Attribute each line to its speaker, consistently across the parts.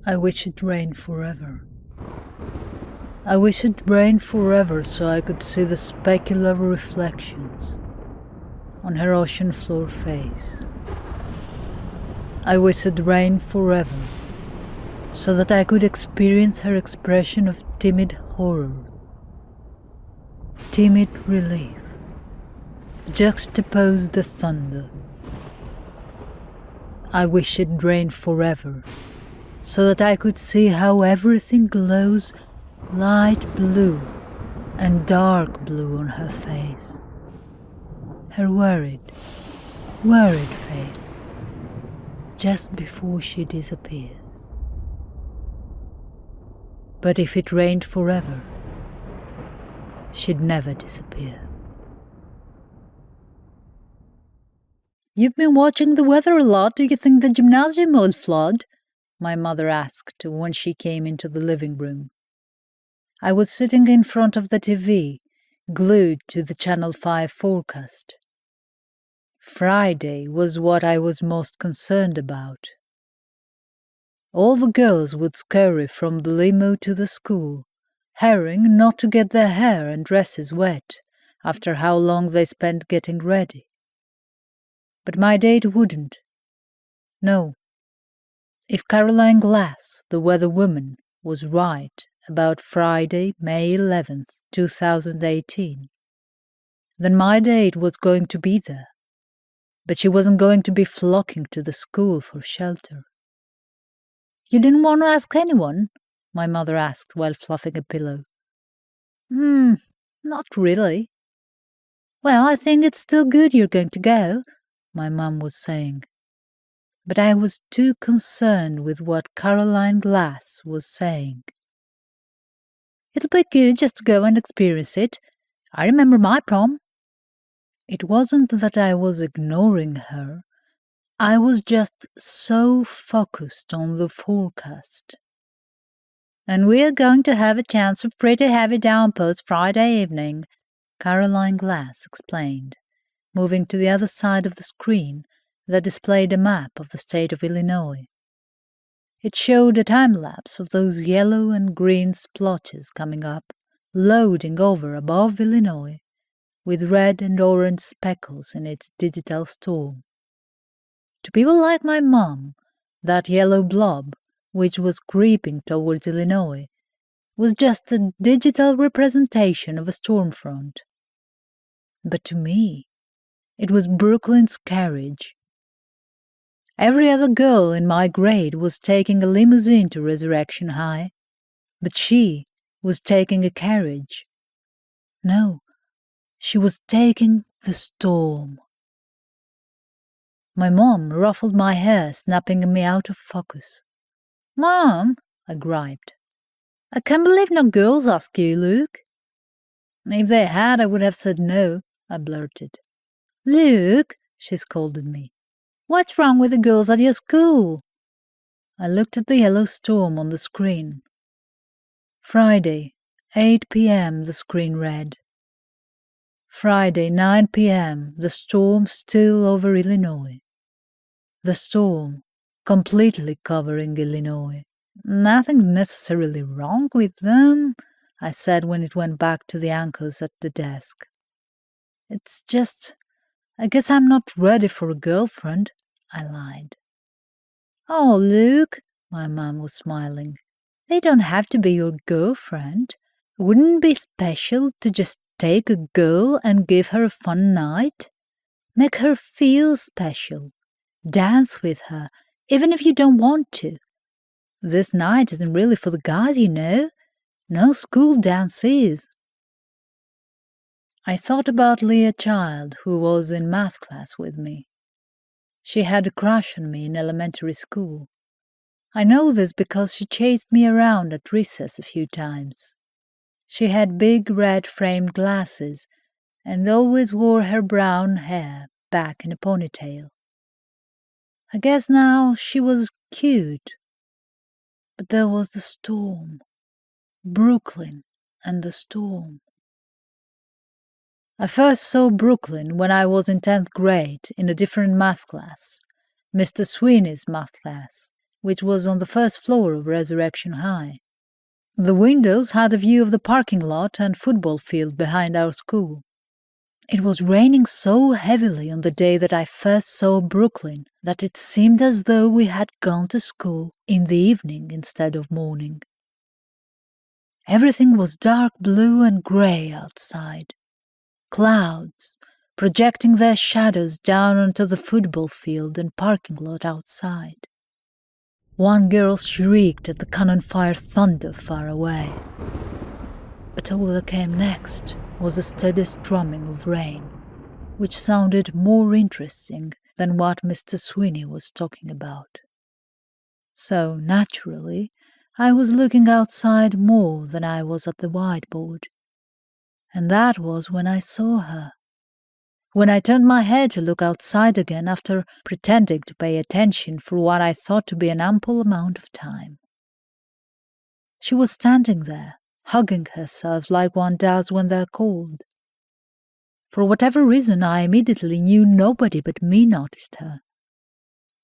Speaker 1: I wish it rained forever. I wish it rained forever so I could see the specular reflections on her ocean floor face. I wish it rained forever so that I could experience her expression of timid horror, timid relief, juxtapose the thunder. I wish it rained forever so that I could see how everything glows light blue and dark blue on her face. Her worried face, just before she disappears. But if it rained forever, she'd never disappear. You've been watching the weather a lot. Do you think the gymnasium will flood? My mother asked when she came into the living room. I was sitting in front of the TV, glued to the Channel 5 forecast. Friday was what I was most concerned about. All the girls would scurry from the limo to the school, hurrying not to get their hair and dresses wet after how long they spent getting ready. But my date wouldn't. No. If Caroline Glass, the weather woman, was right about Friday, May 11th, 2018, then my date was going to be there. But she wasn't going to be flocking to the school for shelter. You didn't want to ask anyone? My mother asked while fluffing a pillow. Not really. Well, I think it's still good you're going to go, my mum was saying. But I was too concerned with what Caroline Glass was saying. It'll be good just to go and experience it. I remember my prom. It wasn't that I was ignoring her. I was just so focused on the forecast. And we're going to have a chance of pretty heavy downpours Friday evening, Caroline Glass explained, moving to the other side of the screen that displayed a map of the state of Illinois. It showed a time-lapse of those yellow and green splotches coming up, loading over above Illinois, with red and orange speckles in its digital storm. To people like my mom, that yellow blob, which was creeping towards Illinois, was just a digital representation of a storm front. But to me, it was Brooklyn's carriage. Every other girl in my grade was taking a limousine to Resurrection High, but she was taking a carriage. No, she was taking the storm. My mom ruffled my hair, snapping me out of focus. Mom, I griped. I can't believe no girls ask you, Luke. If they had, I would have said no, I blurted. Luke, she scolded me. What's wrong with the girls at your school? I looked at the yellow storm on the screen. Friday, 8 p.m., the screen read. Friday, 9 p.m., the storm still over Illinois. The storm completely covering Illinois. Nothing necessarily wrong with them, I said when it went back to the anchors at the desk. It's just, I guess I'm not ready for a girlfriend, I lied. Oh, Luke, my mom was smiling. They don't have to be your girlfriend. Wouldn't it be special to just take a girl and give her a fun night? Make her feel special. Dance with her, even if you don't want to. This night isn't really for the guys, you know. No school dance is. I thought about Leah Child, who was in math class with me. She had a crush on me in elementary school. I know this because she chased me around at recess a few times. She had big red framed glasses and always wore her brown hair back in a ponytail. I guess now she was cute. But there was the storm. Brooklyn and the storm. I first saw Brooklyn when I was in 10th grade in a different math class, Mr. Sweeney's math class, which was on the first floor of Resurrection High. The windows had a view of the parking lot and football field behind our school. It was raining so heavily on the day that I first saw Brooklyn that it seemed as though we had gone to school in the evening instead of morning. Everything was dark blue and grey outside. Clouds, projecting their shadows down onto the football field and parking lot outside. One girl shrieked at the cannon fire thunder far away. But all that came next was a steady strumming of rain, which sounded more interesting than what Mr. Sweeney was talking about. So, naturally, I was looking outside more than I was at the whiteboard. And that was when I saw her. When I turned my head to look outside again after pretending to pay attention for what I thought to be an ample amount of time. She was standing there, hugging herself like one does when they're cold. For whatever reason, I immediately knew nobody but me noticed her.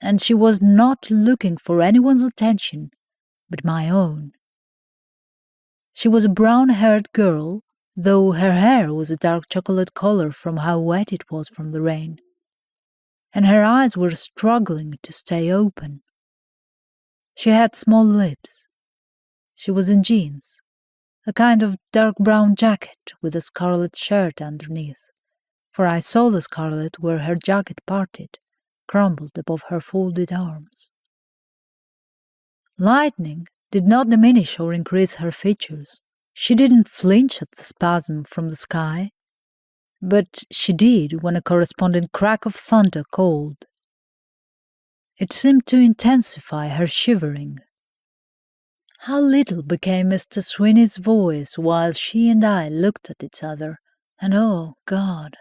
Speaker 1: And she was not looking for anyone's attention but my own. She was a brown-haired girl, though her hair was a dark chocolate color from how wet it was from the rain, and her eyes were struggling to stay open. She had small lips. She was in jeans, a kind of dark brown jacket with a scarlet shirt underneath, for I saw the scarlet where her jacket parted, crumbled above her folded arms. Lightning did not diminish or increase her features. She didn't flinch at the spasm from the sky, but she did when a corresponding crack of thunder called. It seemed to intensify her shivering. How little became Mr. Sweeney's voice while she and I looked at each other, and oh, God,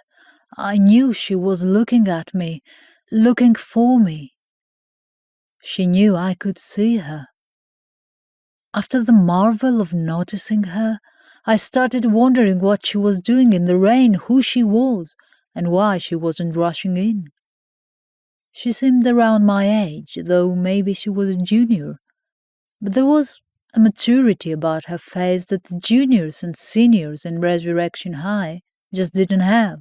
Speaker 1: I knew she was looking at me, looking for me. She knew I could see her. After the marvel of noticing her, I started wondering what she was doing in the rain, who she was, and why she wasn't rushing in. She seemed around my age, though maybe she was a junior, but there was a maturity about her face that the juniors and seniors in Resurrection High just didn't have.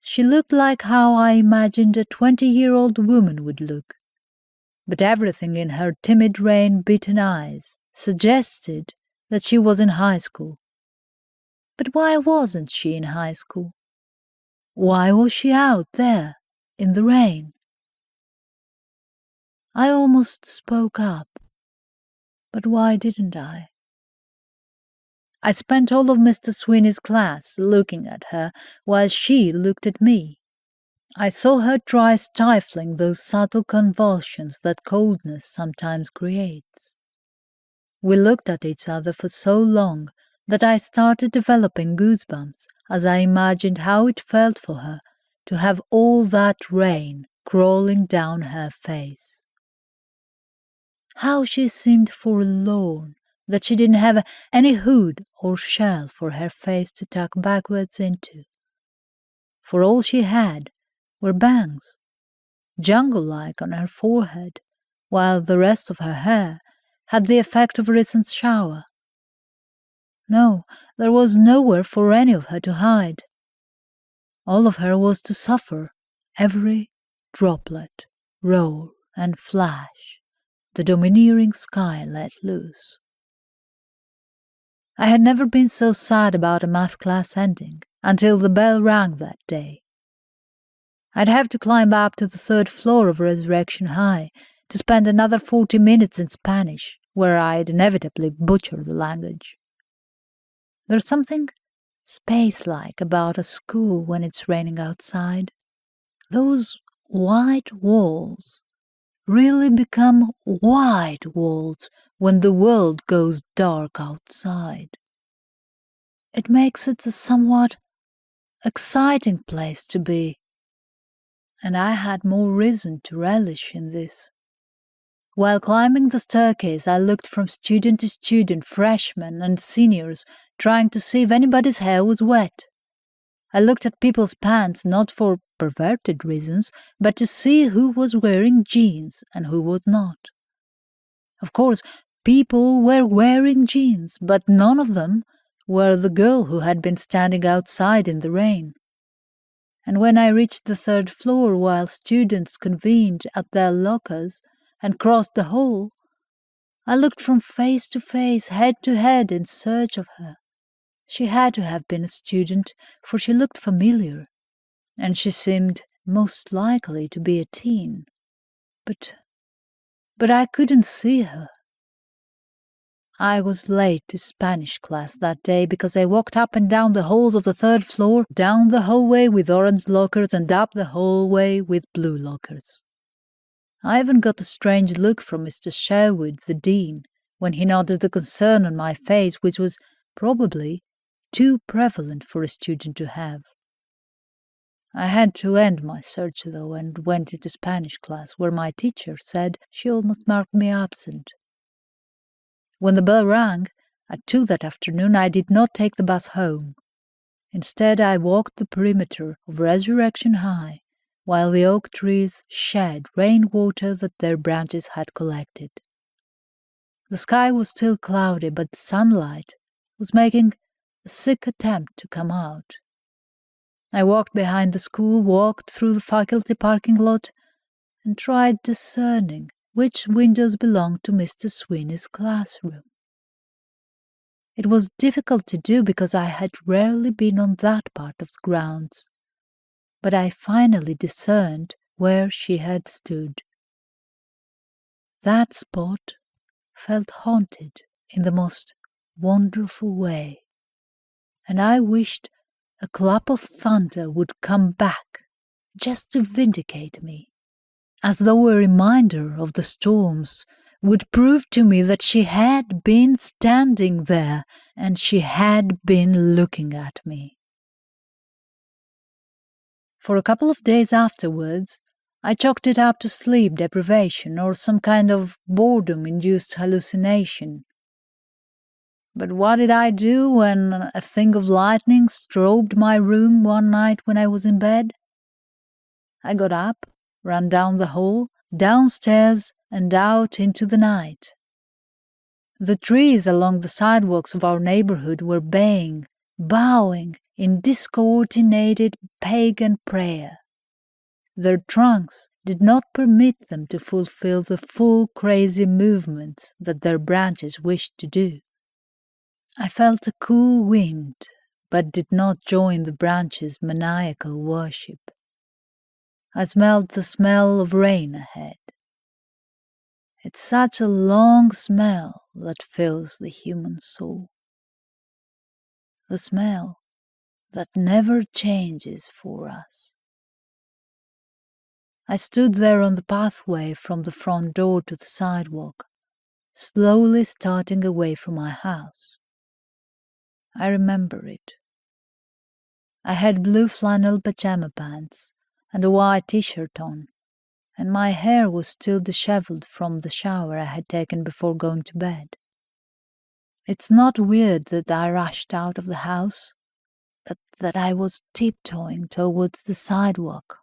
Speaker 1: She looked like how I imagined a 20-year-old woman would look, but everything in her timid rain-beaten eyes suggested that she was in high school. But why wasn't she in high school? Why was she out there, in the rain? I almost spoke up, but why didn't I? I spent all of Mr. Sweeney's class looking at her while she looked at me. I saw her try stifling those subtle convulsions that coldness sometimes creates. We looked at each other for so long that I started developing goosebumps as I imagined how it felt for her to have all that rain crawling down her face. How she seemed forlorn that she didn't have any hood or shell for her face to tuck backwards into. For all she had were bangs, jungle-like on her forehead, while the rest of her hair had the effect of a recent shower. No, there was nowhere for any of her to hide. All of her was to suffer, every droplet, roll, and flash the domineering sky let loose. I had never been so sad about a math class ending until the bell rang that day. I'd have to climb up to the third floor of Resurrection High to spend another 40 minutes in Spanish, where I'd inevitably butcher the language. There's something space-like about a school when it's raining outside. Those white walls really become white walls when the world goes dark outside. It makes it a somewhat exciting place to be, and I had more reason to relish in this. While climbing the staircase, I looked from student to student, freshmen and seniors, trying to see if anybody's hair was wet. I looked at people's pants not for perverted reasons, but to see who was wearing jeans and who was not. Of course, people were wearing jeans, but none of them were the girl who had been standing outside in the rain. And when I reached the third floor while students convened at their lockers and crossed the hall, I looked from face to face, head to head in search of her. She had to have been a student, for she looked familiar, and she seemed most likely to be a teen. But I couldn't see her. I was late to Spanish class that day because I walked up and down the halls of the third floor, down the hallway with orange lockers and up the hallway with blue lockers. I even got a strange look from Mr. Sherwood, the dean, when he noticed the concern on my face, which was probably too prevalent for a student to have. I had to end my search, though, and went into Spanish class, where my teacher said she almost marked me absent. When the bell rang, at 2 that afternoon, I did not take the bus home. Instead, I walked the perimeter of Resurrection High, while the oak trees shed rainwater that their branches had collected. The sky was still cloudy, but sunlight was making a sick attempt to come out. I walked behind the school, walked through the faculty parking lot, and tried discerning which windows belonged to Mr. Sweeney's classroom. It was difficult to do because I had rarely been on that part of the grounds, but I finally discerned where she had stood. That spot felt haunted in the most wonderful way, and I wished a clap of thunder would come back just to vindicate me, as though a reminder of the storms would prove to me that she had been standing there and she had been looking at me. For a couple of days afterwards, I chalked it up to sleep deprivation or some kind of boredom-induced hallucination. But what did I do when a thing of lightning strobed my room one night when I was in bed? I got up, ran down the hall, downstairs, and out into the night. The trees along the sidewalks of our neighborhood were baying, bowing in discoordinated pagan prayer. Their trunks did not permit them to fulfill the full crazy movements that their branches wished to do. I felt a cool wind, but did not join the branches' maniacal worship. I smelled the smell of rain ahead. It's such a long smell that fills the human soul. The smell that never changes for us. I stood there on the pathway from the front door to the sidewalk, slowly starting away from my house. I remember it. I had blue flannel pajama pants and a white t-shirt on, and my hair was still disheveled from the shower I had taken before going to bed. It's not weird that I rushed out of the house, but that I was tiptoeing towards the sidewalk.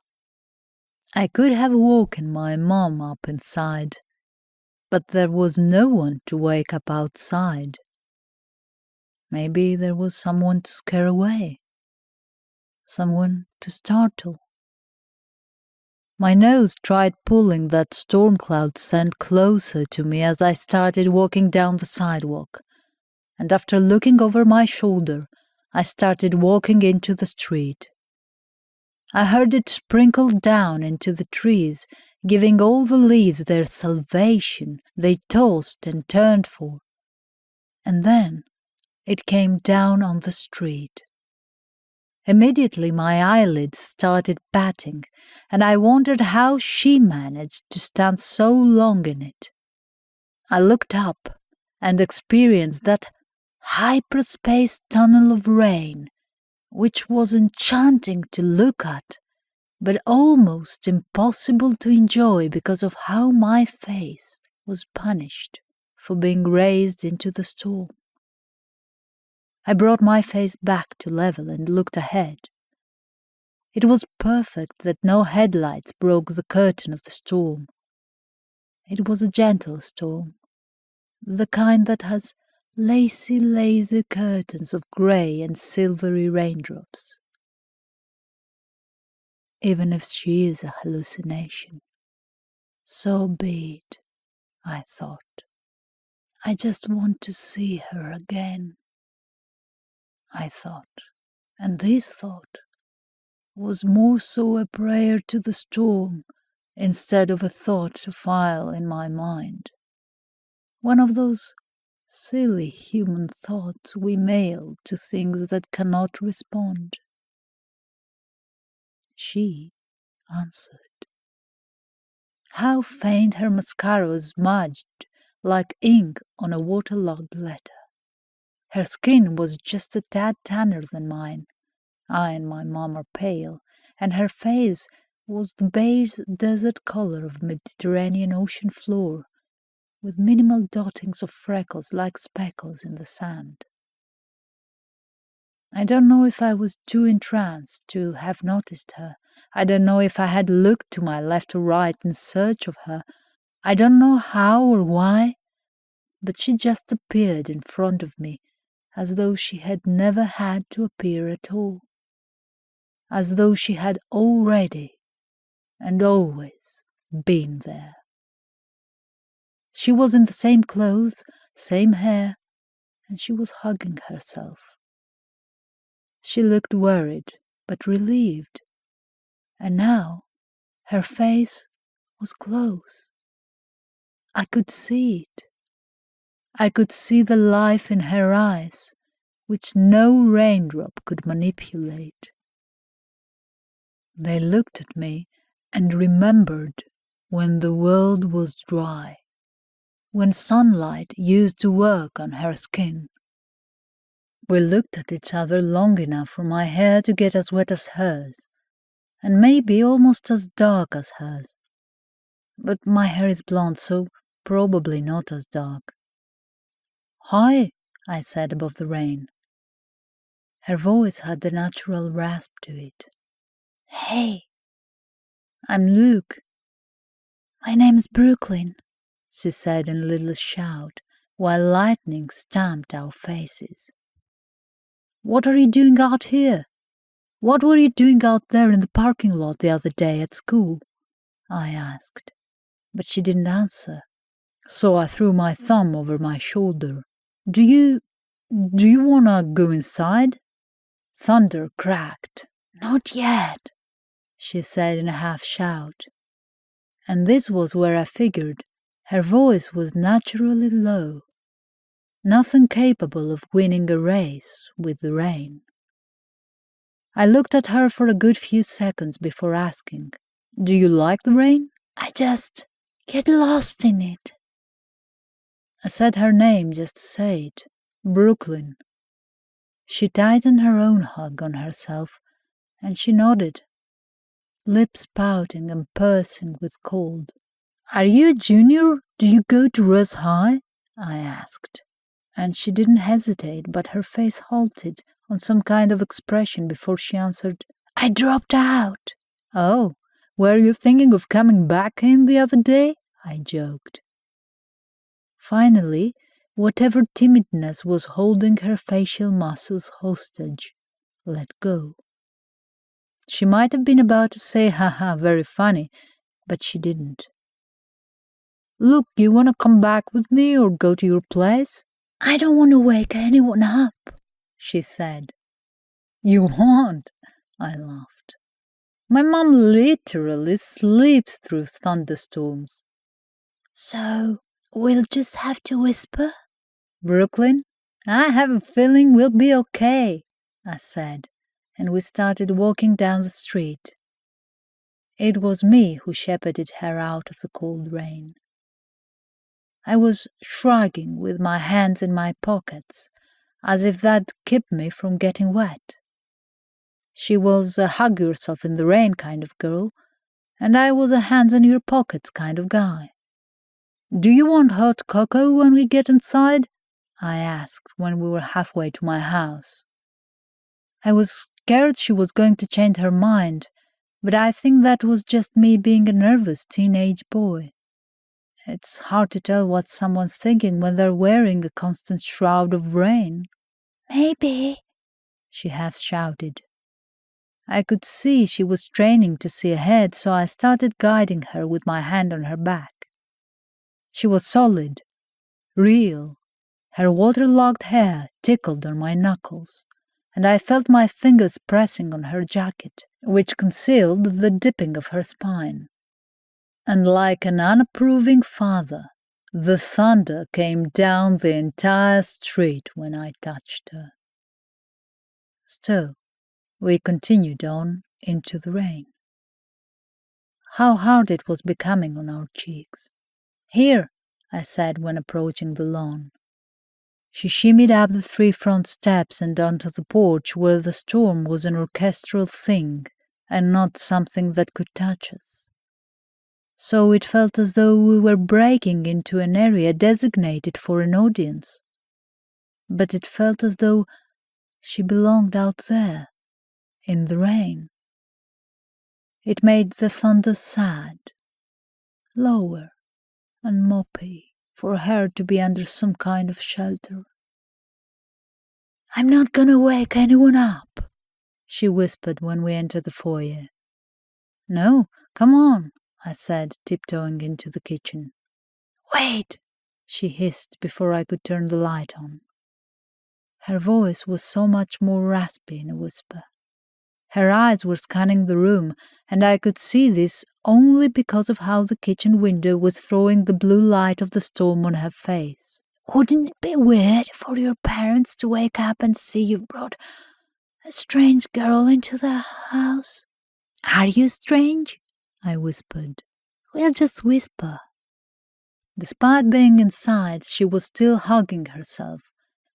Speaker 1: I could have woken my mom up inside, but there was no one to wake up outside. Maybe there was someone to scare away, someone to startle. My nose tried pulling that storm cloud scent closer to me as I started walking down the sidewalk, and after looking over my shoulder, I started walking into the street. I heard it sprinkle down into the trees, giving all the leaves their salvation they tossed and turned for. And then it came down on the street. Immediately my eyelids started batting, and I wondered how she managed to stand so long in it. I looked up and experienced that hyperspace tunnel of rain, which was enchanting to look at, but almost impossible to enjoy because of how my face was punished for being raised into the storm. I brought my face back to level and looked ahead. It was perfect that no headlights broke the curtain of the storm. It was a gentle storm, the kind that has lazy curtains of grey and silvery raindrops. Even if she is a hallucination, so be it, I thought. I just want to see her again, I thought, and this thought was more so a prayer to the storm instead of a thought to file in my mind. One of those silly human thoughts we mail to things that cannot respond. She answered. How faint her mascara was smudged like ink on a waterlogged letter. Her skin was just a tad tanner than mine. I and my mom are pale, and her face was the beige desert color of Mediterranean ocean floor, with minimal dottings of freckles like speckles in the sand. I don't know if I was too entranced to have noticed her. I don't know if I had looked to my left or right in search of her. I don't know how or why, but she just appeared in front of me as though she had never had to appear at all, as though she had already and always been there. She was in the same clothes, same hair, and she was hugging herself. She looked worried, but relieved, and now her face was close. I could see it. I could see the life in her eyes, which no raindrop could manipulate. They looked at me and remembered when the world was dry, when sunlight used to work on her skin. We looked at each other long enough for my hair to get as wet as hers, and maybe almost as dark as hers. But my hair is blonde, so probably not as dark. "Hi," I said above the rain. Her voice had the natural rasp to it. "Hey." "I'm Luke." "My name's Brooklyn," she said in a little shout, while lightning stamped our faces. "What are you doing out here? What were you doing out there in the parking lot the other day at school?" I asked, but she didn't answer, so I threw my thumb over my shoulder. Do you wanna go inside?" Thunder cracked. "Not yet," she said in a half shout. And this was where I figured her voice was naturally low, nothing capable of winning a race with the rain. I looked at her for a good few seconds before asking, "Do you like the rain?" "I just get lost in it." I said her name just to say it, Brooklyn. She tightened her own hug on herself, and she nodded, lips pouting and pursing with cold. "Are you a junior? Do you go to Russ High?" I asked. And she didn't hesitate, but her face halted on some kind of expression before she answered, "I dropped out." "Oh, were you thinking of coming back in the other day?" I joked. Finally, whatever timidness was holding her facial muscles hostage let go. She might have been about to say, "Haha, very funny," but she didn't. "Look, you want to come back with me or go to your place?" "I don't want to wake anyone up," she said. "You won't," I laughed. "My mom literally sleeps through thunderstorms." "So we'll just have to whisper?" "Brooklyn, I have a feeling we'll be okay," I said, and we started walking down the street. It was me who shepherded her out of the cold rain. I was shrugging with my hands in my pockets, as if that'd keep me from getting wet. She was a hug yourself in the rain kind of girl, and I was a hands in your pockets kind of guy. "Do you want hot cocoa when we get inside?" I asked when we were halfway to my house. I was scared she was going to change her mind, But I think that was just me being a nervous teenage boy. It's hard to tell what someone's thinking when they're wearing a constant shroud of rain.
Speaker 2: Maybe,
Speaker 1: she half shouted. I could see she was training to see ahead, so I started guiding her with my hand on her back. She was solid, real. Her waterlogged hair tickled on my knuckles, and I felt my fingers pressing on her jacket, which concealed the dipping of her spine. And like an unapproving father, the thunder came down the entire street when I touched her. Still, we continued on into the rain. How hard it was becoming on our cheeks. "Here," I said when approaching the lawn. She shimmied up the 3 front steps and onto the porch where the storm was an orchestral thing and not something that could touch us. So it felt as though we were breaking into an area designated for an audience. But it felt as though she belonged out there, in the rain. It made the thunder sad, lower and mopey, for her to be under some kind of shelter. "I'm not gonna wake anyone up," she whispered when we entered the foyer. "No, come on," I said, tiptoeing into the kitchen. "Wait," she hissed before I could turn the light on. Her voice was so much more raspy in a whisper. Her eyes were scanning the room, and I could see this only because of how the kitchen window was throwing the blue light of the storm on her face. "Wouldn't it be weird for your parents to wake up and see you've brought a strange girl into their house?" "Are you strange?" I whispered. "We'll just whisper." Despite being inside, she was still hugging herself,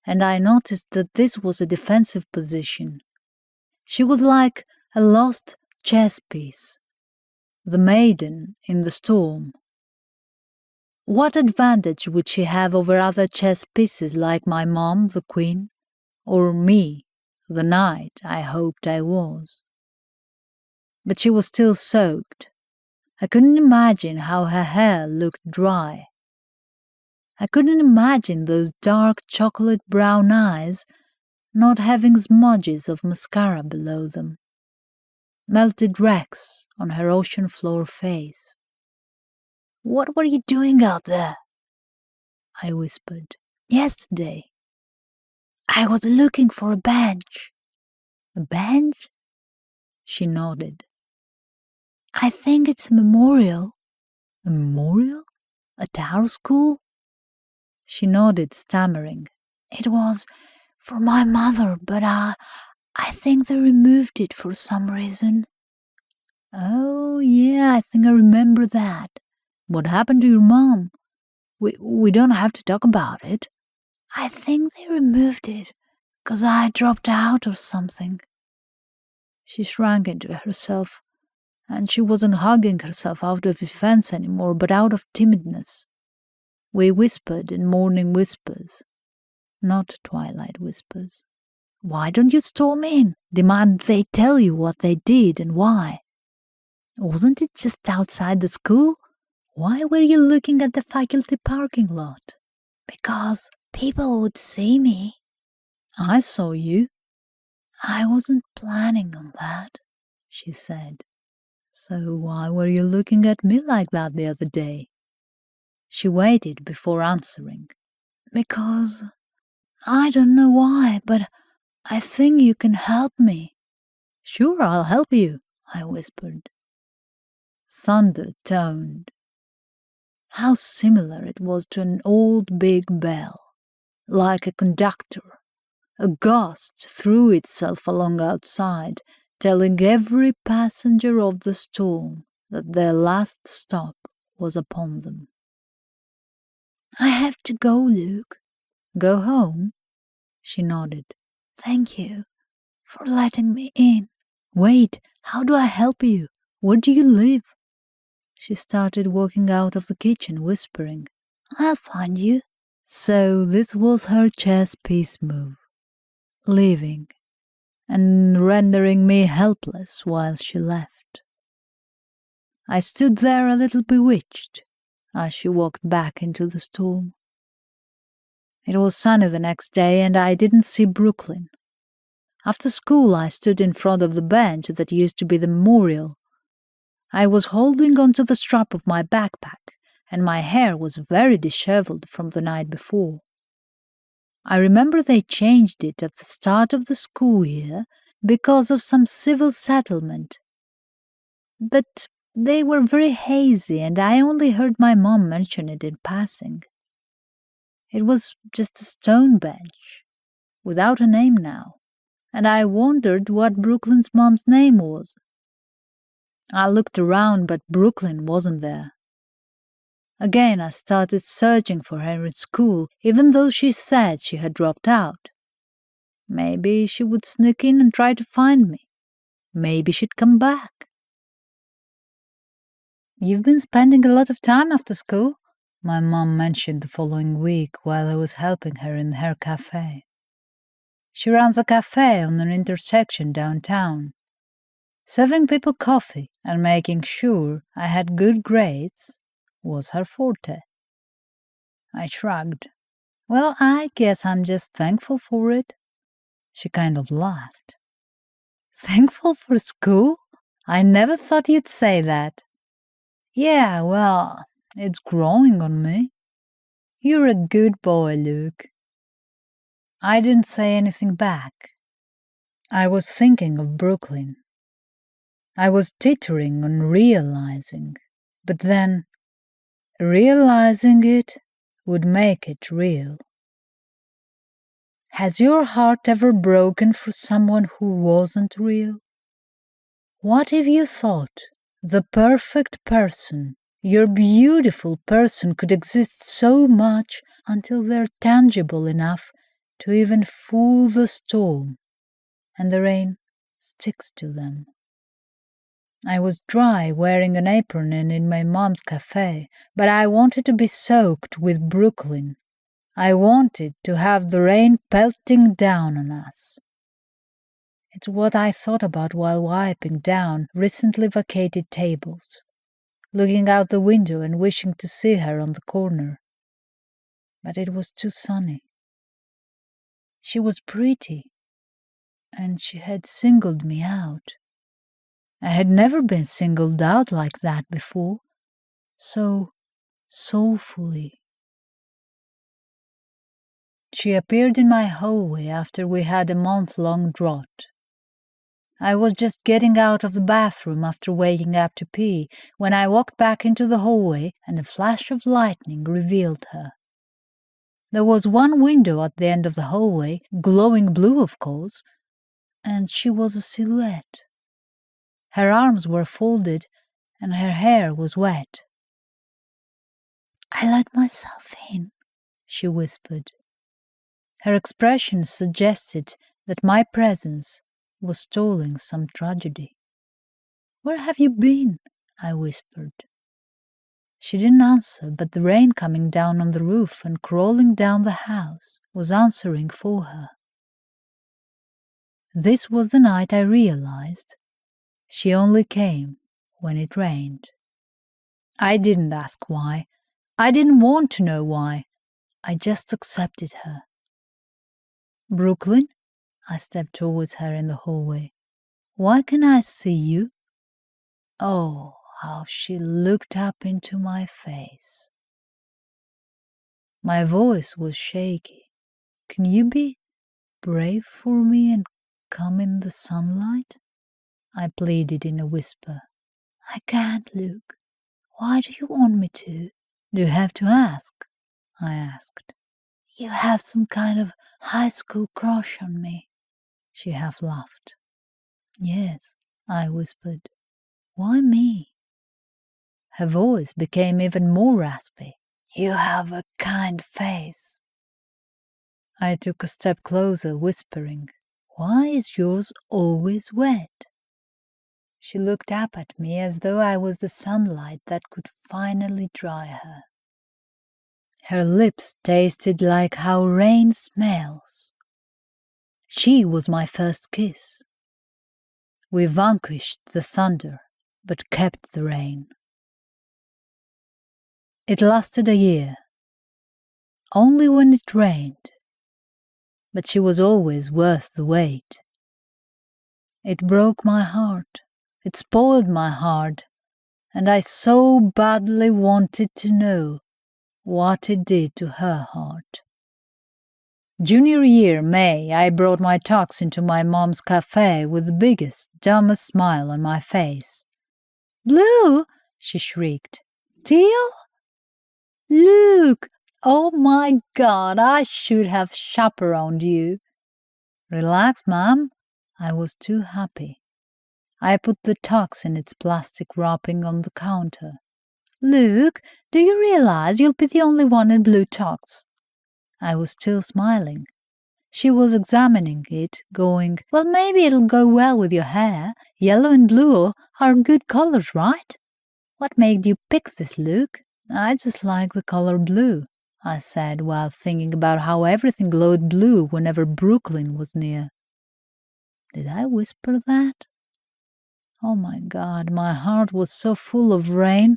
Speaker 1: and I noticed that this was a defensive position. She was like a lost chess piece, the maiden in the storm. What advantage would she have over other chess pieces like my mom, the queen, or me, the knight I hoped I was? But she was still soaked. I couldn't imagine how her hair looked dry. I couldn't imagine those dark chocolate brown eyes not having smudges of mascara below them. Melted wrecks on her ocean floor face. "What were you doing out there?" I whispered. "Yesterday. I was looking for a bench." "A bench?" She nodded. "I think it's a memorial." "A memorial? At our school?" She nodded, stammering. "It was for my mother, but I think they removed it for some reason." "Oh, yeah, I think I remember that. What happened to your mom? We don't have to talk about it." "I think they removed it, 'cause I dropped out or something." She shrank into herself, and she wasn't hugging herself out of defense anymore, but out of timidness. We whispered in morning whispers, not twilight whispers. "Why don't you storm in? Demand they tell you what they did and why. Wasn't it just outside the school? Why were you looking at the faculty parking lot?" "Because people would see me." "I saw you." "I wasn't planning on that," she said. "So why were you looking at me like that the other day?" She waited before answering. "Because I don't know why, but I think you can help me." "Sure, I'll help you," I whispered. Thunder toned. How similar it was to an old big bell, like a conductor. A ghost threw itself along outside, telling every passenger of the storm that their last stop was upon them. "I have to go, Luke." "Go home?" She nodded. "Thank you for letting me in." "Wait, how do I help you? Where do you live?" She started walking out of the kitchen, whispering. "I'll find you." So this was her chess piece move. Leaving and rendering me helpless while she left. I stood there a little bewitched as she walked back into the storm. It was sunny the next day and I didn't see Brooklyn. After school I stood in front of the bench that used to be the memorial. I was holding onto the strap of my backpack and my hair was very disheveled from the night before. I remember they changed it at the start of the school year because of some civil settlement. But they were very hazy and I only heard my mom mention it in passing. It was just a stone bench, without a name now, and I wondered what Brooklyn's mom's name was. I looked around, but Brooklyn wasn't there. Again, I started searching for her in school, even though she said she had dropped out. Maybe she would sneak in and try to find me. Maybe she'd come back. "You've been spending a lot of time after school," my mom mentioned the following week while I was helping her in her cafe. She runs a cafe on an intersection downtown. Serving people coffee and making sure I had good grades was her forte. I shrugged. "Well, I guess I'm just thankful for it." She kind of laughed. "Thankful for school? I never thought you'd say that." "Yeah, well, it's growing on me." "You're a good boy, Luke." I didn't say anything back. I was thinking of Brooklyn. I was teetering on realizing, but then realizing it would make it real. Has your heart ever broken for someone who wasn't real? What if you thought the perfect person, your beautiful person, could exist so much until they're tangible enough to even fool the storm, and the rain sticks to them? I was dry, wearing an apron and in my mom's cafe, but I wanted to be soaked with Brooklyn. I wanted to have the rain pelting down on us. It's what I thought about while wiping down recently vacated tables, looking out the window and wishing to see her on the corner. But it was too sunny. She was pretty, and she had singled me out. I had never been singled out like that before, so soulfully. She appeared in my hallway after we had a month-long drought. I was just getting out of the bathroom after waking up to pee when I walked back into the hallway and a flash of lightning revealed her. There was one window at the end of the hallway, glowing blue of course, and she was a silhouette. Her arms were folded and her hair was wet. "I let myself in," she whispered. Her expression suggested that my presence was stalling some tragedy. "Where have you been?" I whispered. She didn't answer, but the rain coming down on the roof and crawling down the house was answering for her. This was the night I realized she only came when it rained. I didn't ask why. I didn't want to know why. I just accepted her. "Brooklyn?" I stepped towards her in the hallway. "Why can I see you?" Oh, how she looked up into my face. My voice was shaky. "Can you be brave for me and come in the sunlight?" I pleaded in a whisper. "I can't, Luke. Why do you want me to?" "Do you have to ask?" I asked. "You have some kind of high school crush on me." She half laughed. "Yes," I whispered. "Why me?" Her voice became even more raspy. "You have a kind face." I took a step closer, whispering, "Why is yours always wet?" She looked up at me as though I was the sunlight that could finally dry her. Her lips tasted like how rain smells. She was my first kiss. We vanquished the thunder, but kept the rain. It lasted a year, only when it rained, but she was always worth the wait. It broke my heart, it spoiled my heart, and I so badly wanted to know what it did to her heart. Junior year, May, I brought my tux into my mom's cafe with the biggest, dumbest smile on my face. "Blue!" she shrieked. "Teal? Look! Oh my God, I should have chaperoned you." "Relax, Mom." I was too happy. I put the tux in its plastic wrapping on the counter. "Luke, do you realize you'll be the only one in blue tux?" I was still smiling. She was examining it, going, "Well, maybe it'll go well with your hair. Yellow and blue are good colors, right?" "What made you pick this, Luke?" "I just like the color blue," I said, while thinking about how everything glowed blue whenever Brooklyn was near. Did I whisper that? Oh my God, my heart was so full of rain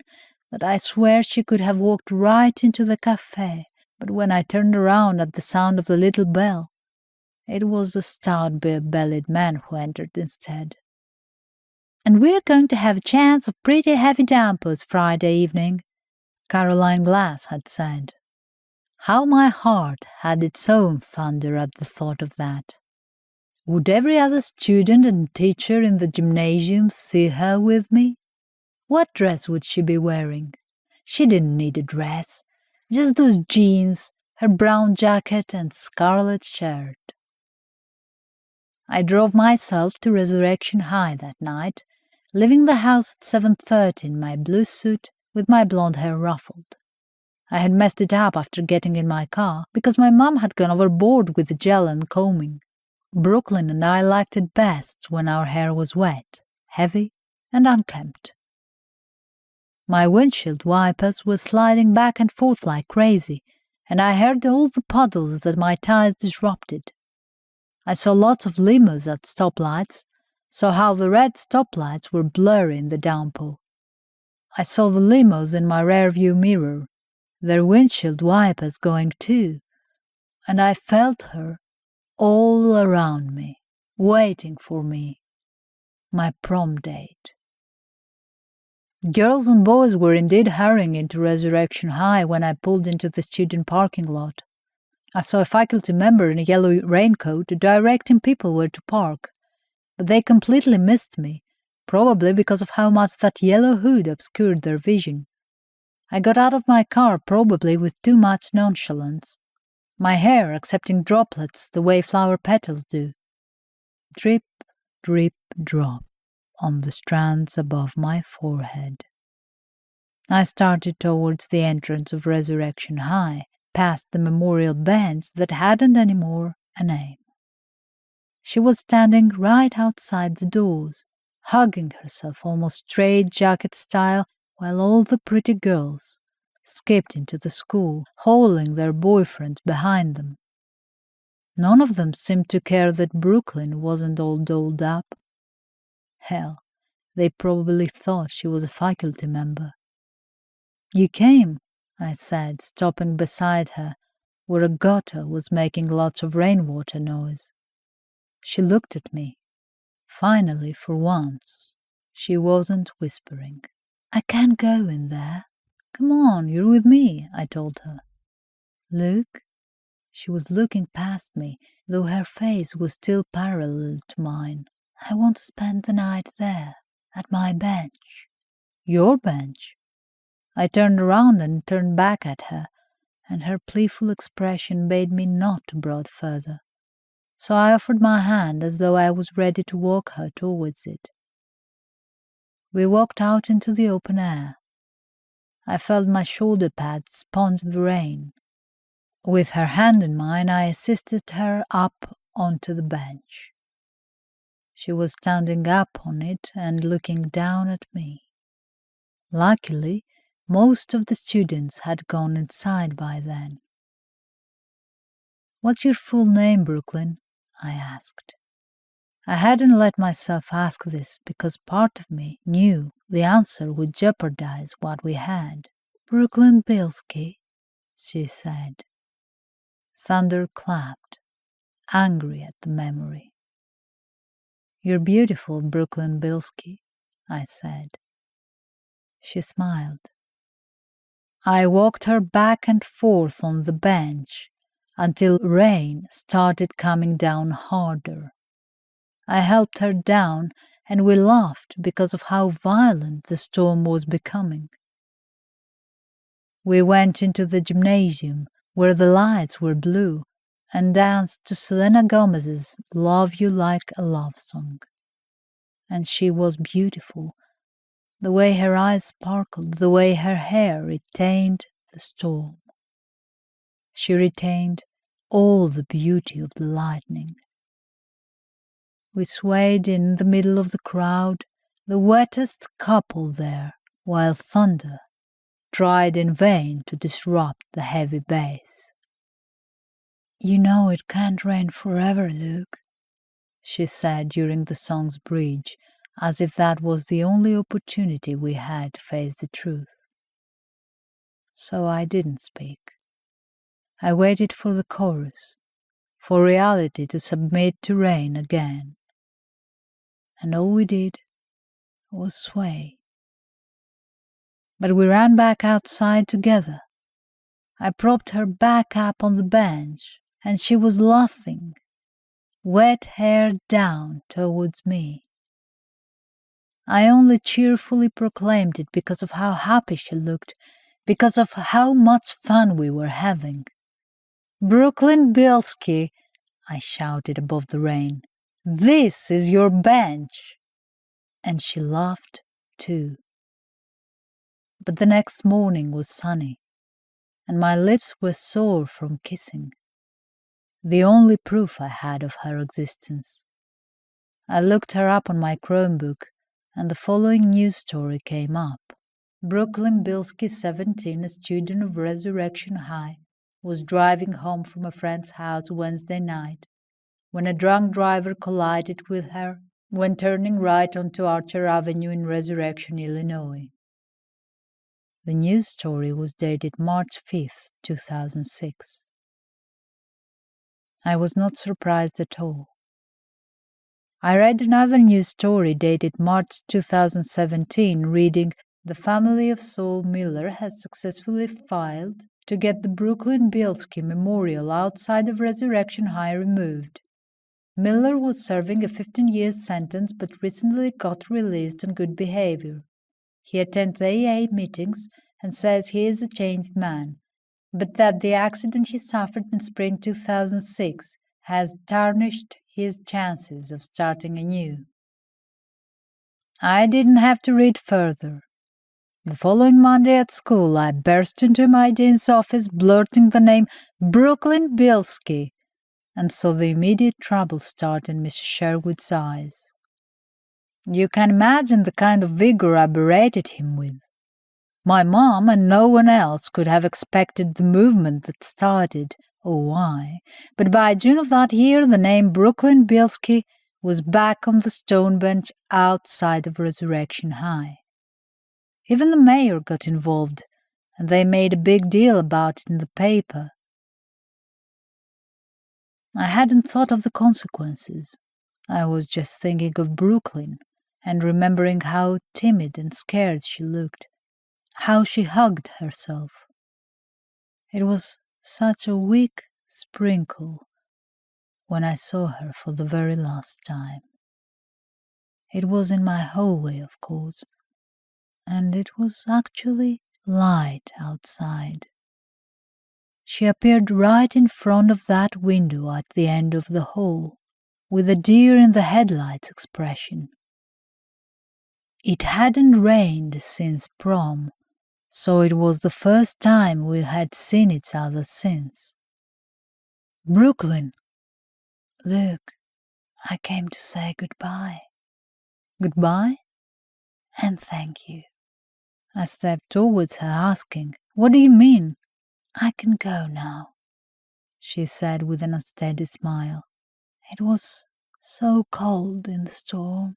Speaker 1: that I swear she could have walked right into the cafe. But when I turned around at the sound of the little bell, it was the stout bare-bellied man who entered instead. "And we're going to have a chance of pretty heavy downpours Friday evening," Caroline Glass had said. How my heart had its own thunder at the thought of that. Would every other student and teacher in the gymnasium see her with me? What dress would she be wearing? She didn't need a dress, just those jeans, her brown jacket and scarlet shirt. I drove myself to Resurrection High that night, leaving the house at 7:30 in my blue suit with my blonde hair ruffled. I had messed it up after getting in my car because my mom had gone overboard with the gel and combing. Brooklyn and I liked it best when our hair was wet, heavy, and unkempt. My windshield wipers were sliding back and forth like crazy, and I heard all the puddles that my tires disrupted. I saw lots of limos at stoplights, saw how the red stoplights were blurry in the downpour. I saw the limos in my rearview mirror, their windshield wipers going too, and I felt her all around me, waiting for me, my prom date. Girls and boys were indeed hurrying into Resurrection High when I pulled into the student parking lot. I saw a faculty member in a yellow raincoat directing people where to park, but they completely missed me, probably because of how much that yellow hood obscured their vision. I got out of my car probably with too much nonchalance, my hair accepting droplets the way flower petals do. Drip, drip, drop on the strands above my forehead. I started towards the entrance of Resurrection High, past the memorial bench that hadn't any more a name. She was standing right outside the doors, hugging herself almost straight-jacket style, while all the pretty girls skipped into the school, hauling their boyfriends behind them. None of them seemed to care that Brooklyn wasn't all dolled up. Hell, they probably thought she was a faculty member. "You came," I said, stopping beside her, where a gutter was making lots of rainwater noise. She looked at me. Finally, for once, she wasn't whispering. "I can't go in there." "Come on, you're with me," I told her. "Luke?" She was looking past me, though her face was still parallel to mine. "I want to spend the night there, at my bench." "Your bench?" I turned around and turned back at her, and her playful expression bade me not to brood further. So I offered my hand as though I was ready to walk her towards it. We walked out into the open air. I felt my shoulder pads sponge the rain. With her hand in mine, I assisted her up onto the bench. She was standing up on it and looking down at me. Luckily, most of the students had gone inside by then. "What's your full name, Brooklyn?" I asked. I hadn't let myself ask this because part of me knew the answer would jeopardize what we had. Brooklyn Bilski, she said. Thunder clapped, angry at the memory. You're beautiful, Brooklyn Bilski, I said. She smiled. I walked her back and forth on the bench until rain started coming down harder. I helped her down, and we laughed because of how violent the storm was becoming. We went into the gymnasium, where the lights were blue, and danced to Selena Gomez's Love You Like a Love Song. And she was beautiful. The way her eyes sparkled, the way her hair retained the storm. She retained all the beauty of the lightning. We swayed in the middle of the crowd, the wettest couple there, while thunder tried in vain to disrupt the heavy bass. You know it can't rain forever, Luke, she said during the song's bridge, as if that was the only opportunity we had to face the truth. So I didn't speak. I waited for the chorus, for reality to submit to rain again. And all we did was sway. But we ran back outside together. I propped her back up on the bench, and she was laughing, wet hair down towards me. I only cheerfully proclaimed it because of how happy she looked, because of how much fun we were having. Brooklyn Bilski, I shouted above the rain, this is your bench. And she laughed too. But the next morning was sunny, and my lips were sore from kissing, the only proof I had of her existence. I looked her up on my Chromebook, and the following news story came up. Brooklyn Bilski, 17, a student of Resurrection High, was driving home from a friend's house Wednesday night when a drunk driver collided with her when turning right onto Archer Avenue in Resurrection, Illinois. The news story was dated March 5th, 2006. I was not surprised at all. I read another news story dated March 2017 reading, "The family of Saul Miller has successfully filed to get the Brooklyn Bilski Memorial outside of Resurrection High removed. Miller was serving a 15-year sentence but recently got released on good behavior. He attends AA meetings and says he is a changed man, but that the accident he suffered in spring 2006 has tarnished his chances of starting anew." I didn't have to read further. The following Monday at school, I burst into my dean's office blurting the name Brooklyn Bilski, and saw the immediate trouble start in Mrs. Sherwood's eyes. You can imagine the kind of vigor I berated him with. My mom and no one else could have expected the movement that started, or why, but by June of that year the name Brooklyn Bilski was back on the stone bench outside of Resurrection High. Even the mayor got involved, and they made a big deal about it in the paper. I hadn't thought of the consequences. I was just thinking of Brooklyn and remembering how timid and scared she looked, how she hugged herself. It was such a weak sprinkle when I saw her for the very last time. It was in my hallway, of course, and it was actually light outside. She appeared right in front of that window at the end of the hall, with a deer in the headlights expression. It hadn't rained since prom, so it was the first time we had seen each other since. Brooklyn! Luke, I came to say goodbye. Goodbye? And thank you. I stepped towards her, asking, What do you mean? I can go now, she said with an unsteady smile. It was so cold in the storm.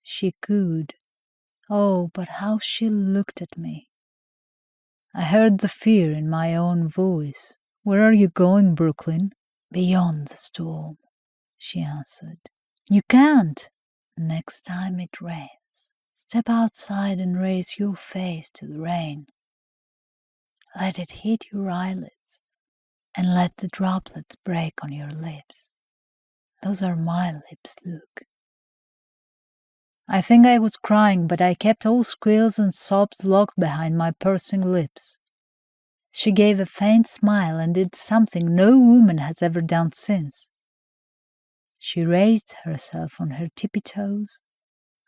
Speaker 1: She cooed. Oh, but how she looked at me. I heard the fear in my own voice. Where are you going, Brooklyn? Beyond the storm, she answered. You can't. Next time it rains, step outside and raise your face to the rain. Let it hit your eyelids and let the droplets break on your lips. Those are my lips, Luke. I think I was crying, but I kept all squeals and sobs locked behind my pursing lips. She gave a faint smile and did something no woman has ever done since. She raised herself on her tippy toes,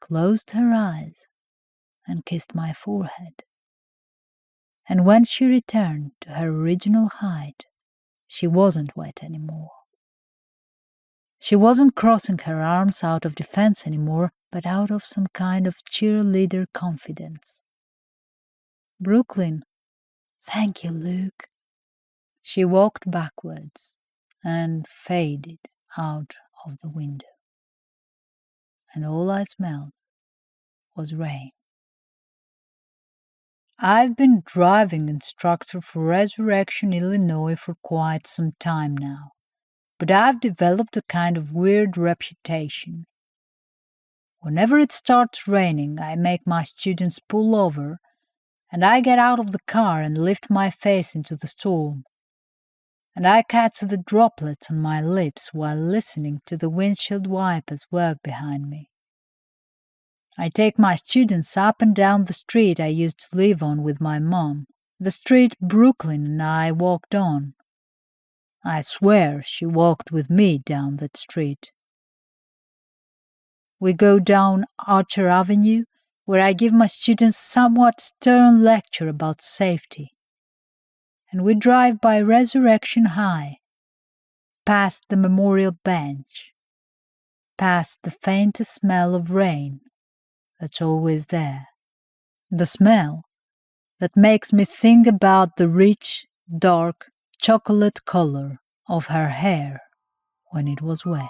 Speaker 1: closed her eyes, and kissed my forehead. And when she returned to her original height, she wasn't wet anymore. She wasn't crossing her arms out of defense anymore, but out of some kind of cheerleader confidence. Brooklyn, thank you, Luke. She walked backwards and faded out of the window. And all I smelled was rain. I've been driving instructor for Resurrection, Illinois for quite some time now, but I've developed a kind of weird reputation. Whenever it starts raining, I make my students pull over, and I get out of the car and lift my face into the storm. And I catch the droplets on my lips while listening to the windshield wipers work behind me. I take my students up and down the street I used to live on with my mom, the street Brooklyn and I walked on. I swear she walked with me down that street. We go down Archer Avenue, where I give my students a somewhat stern lecture about safety. And we drive by Resurrection High, past the memorial bench, past the faintest smell of rain that's always there. The smell that makes me think about the rich, dark, chocolate color of her hair when it was wet.